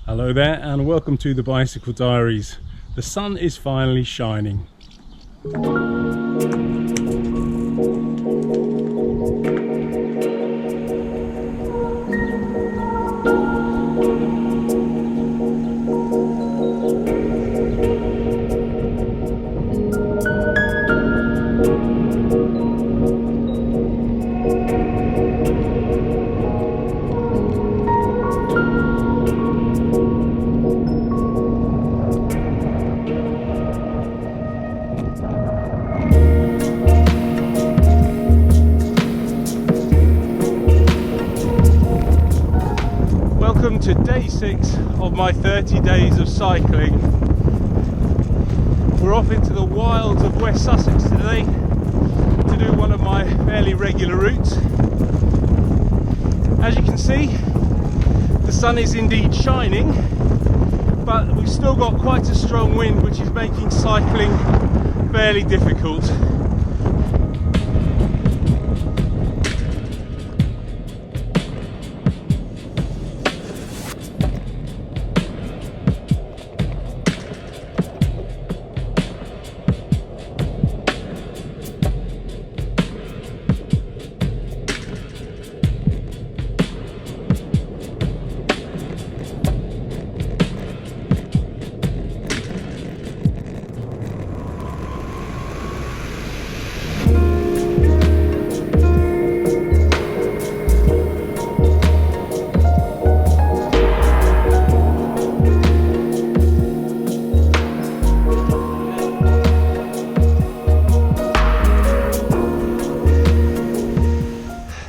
Hello there and welcome to the Bicycle Diaries. The sun is finally shining. Welcome to day 6 of my 30 days of cycling. We're off into the wilds of West Sussex today to do one of my fairly regular routes. As you can see, the sun is indeed shining, but we've still got quite a strong wind which is making cycling fairly difficult.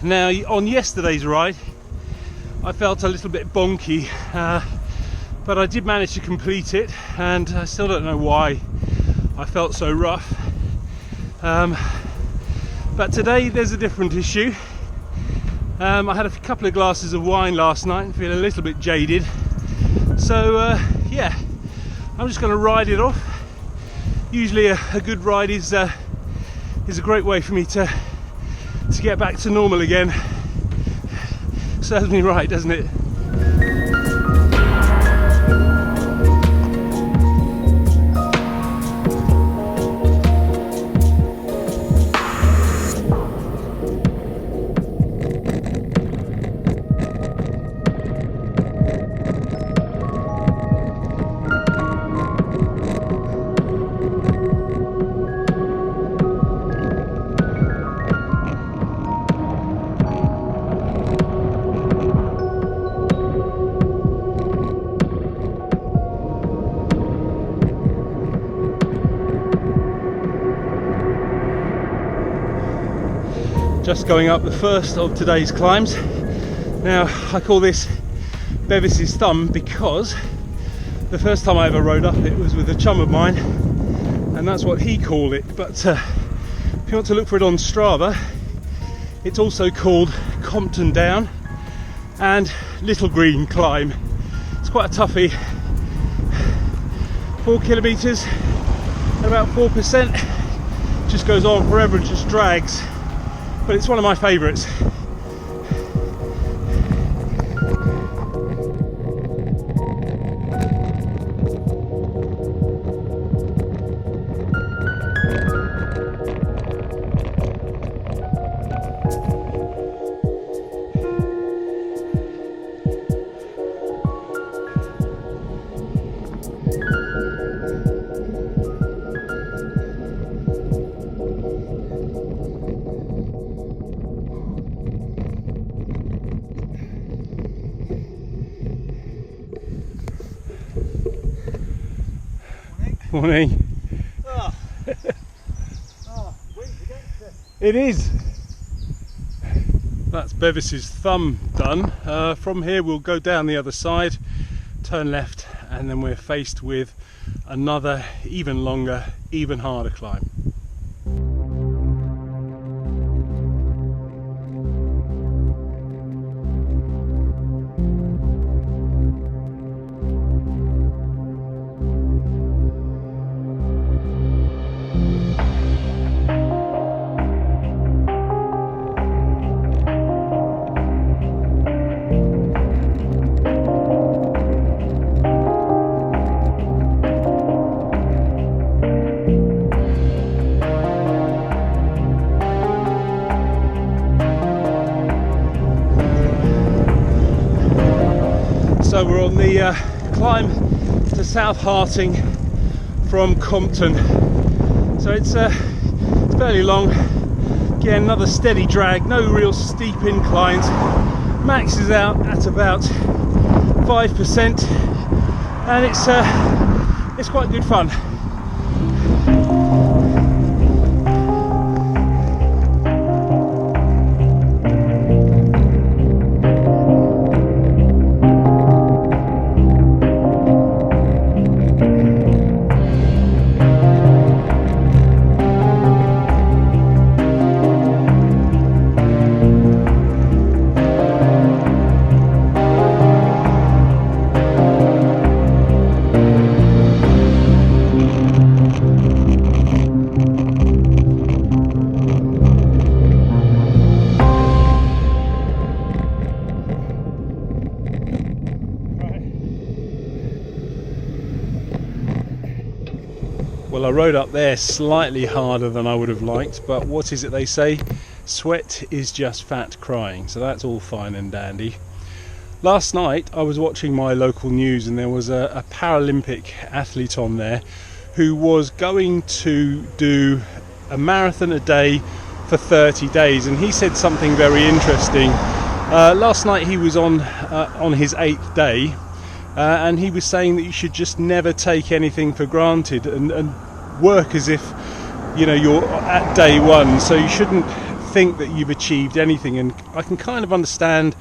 Now, on yesterday's ride, I felt a little bit bonky, but I did manage to complete it, and I still don't know why I felt so rough. But today there's a different issue. I had a couple of glasses of wine last night and feel a little bit jaded. So yeah, I'm just going to ride it off. Usually a good ride is a great way for me to get back to normal again. Serves me right, doesn't it? Just going up the first of today's climbs. Now, I call this Bevis's Thumb because the first time I ever rode up it was with a chum of mine, and that's what he called it. But if you want to look for it on Strava, it's also called Compton Down and Little Green Climb. It's quite a toughie. 4 kilometers at about 4%. Just goes on forever and just drags. But it's one of my favourites. Morning. It is. That's Bevis's Thumb done. From here we'll go down the other side, turn left, and then we're faced with another even longer, even harder climb. So we're on the climb to South Harting from Compton. So it's fairly long. Again, another steady drag, no real steep inclines. Maxes out at about 5%, and it's quite good fun. Well, I rode up there slightly harder than I would have liked, but what is it they say? Sweat is just fat crying, so that's all fine and dandy. Last night I was watching my local news, and there was a Paralympic athlete on there who was going to do a marathon a day for 30 days, and he said something very interesting. Last night he was on his 8th day, and he was saying that you should just never take anything for granted and work as if, you know, you're at day one, so you shouldn't think that you've achieved anything. And I can kind of understand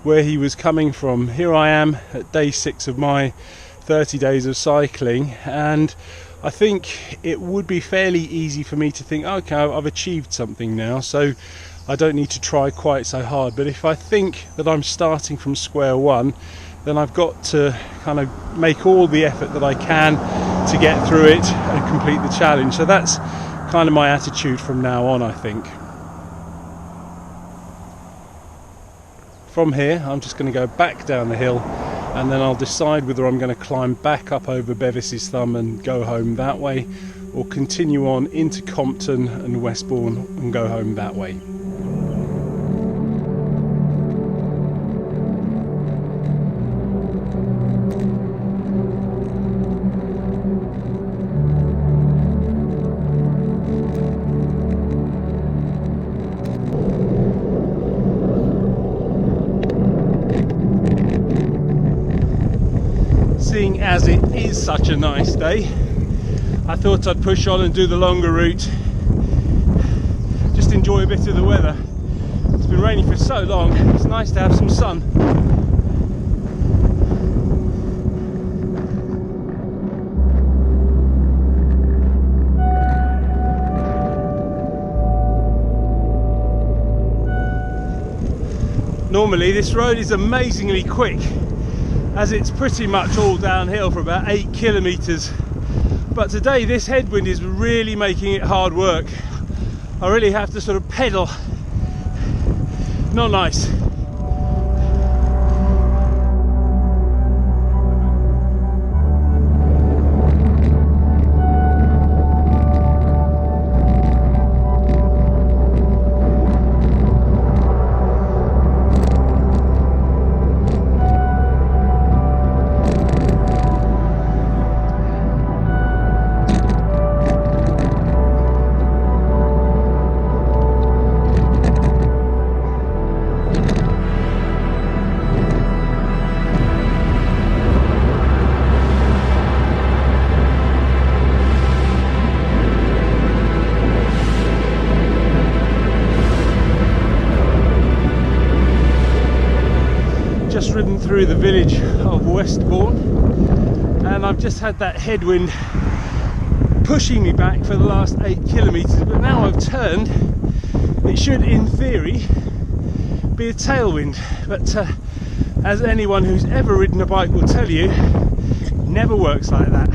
where he was coming from. Here I am at day 6 of my 30 days of cycling, and I think it would be fairly easy for me to think, okay, I've achieved something now, so I don't need to try quite so hard. But if I think that I'm starting from square one, then I've got to kind of make all the effort that I can to get through it and complete the challenge. So that's kind of my attitude from now on, I think. From here, I'm just going to go back down the hill, and then I'll decide whether I'm going to climb back up over Bevis's Thumb and go home that way, or continue on into Compton and Westbourne and go home that way. Seeing as it is such a nice day, I thought I'd push on and do the longer route. Just enjoy a bit of the weather. It's been raining for so long, it's nice to have some sun. Normally this road is amazingly quick, as it's pretty much all downhill for about 8 kilometers. But today this headwind is really making it hard work. I really have to sort of pedal. Not nice. Just ridden through the village of Westbourne, and I've just had that headwind pushing me back for the last 8 kilometers, but now I've turned, it should in theory be a tailwind, but as anyone who's ever ridden a bike will tell you, it never works like that.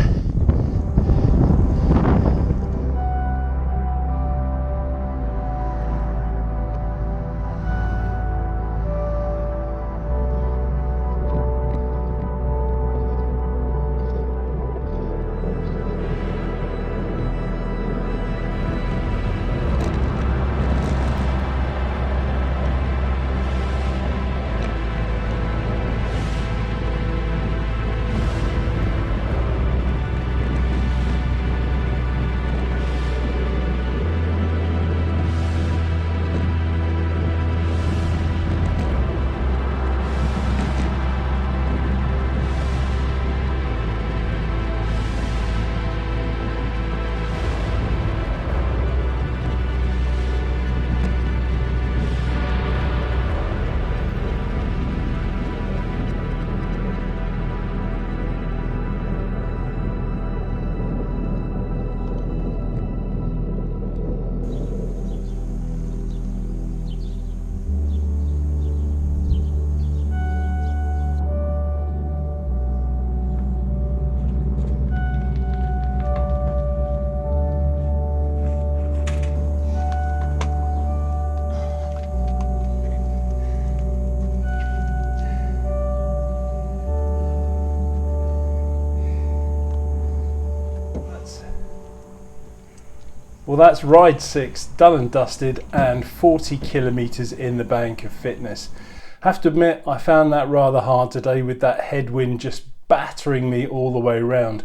Well, that's ride 6 done and dusted, and 40 kilometres in the bank of fitness. Have to admit, I found that rather hard today with that headwind just battering me all the way around.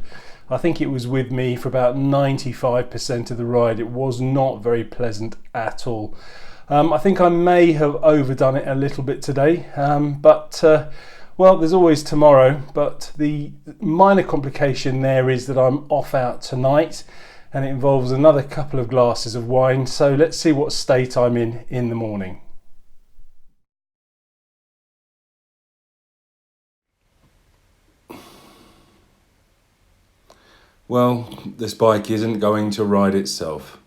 I think it was with me for about 95% of the ride. It was not very pleasant at all. I think I may have overdone it a little bit today, well, there's always tomorrow, but the minor complication there is that I'm off out tonight, and it involves another couple of glasses of wine, so let's see what state I'm in the morning. Well, this bike isn't going to ride itself.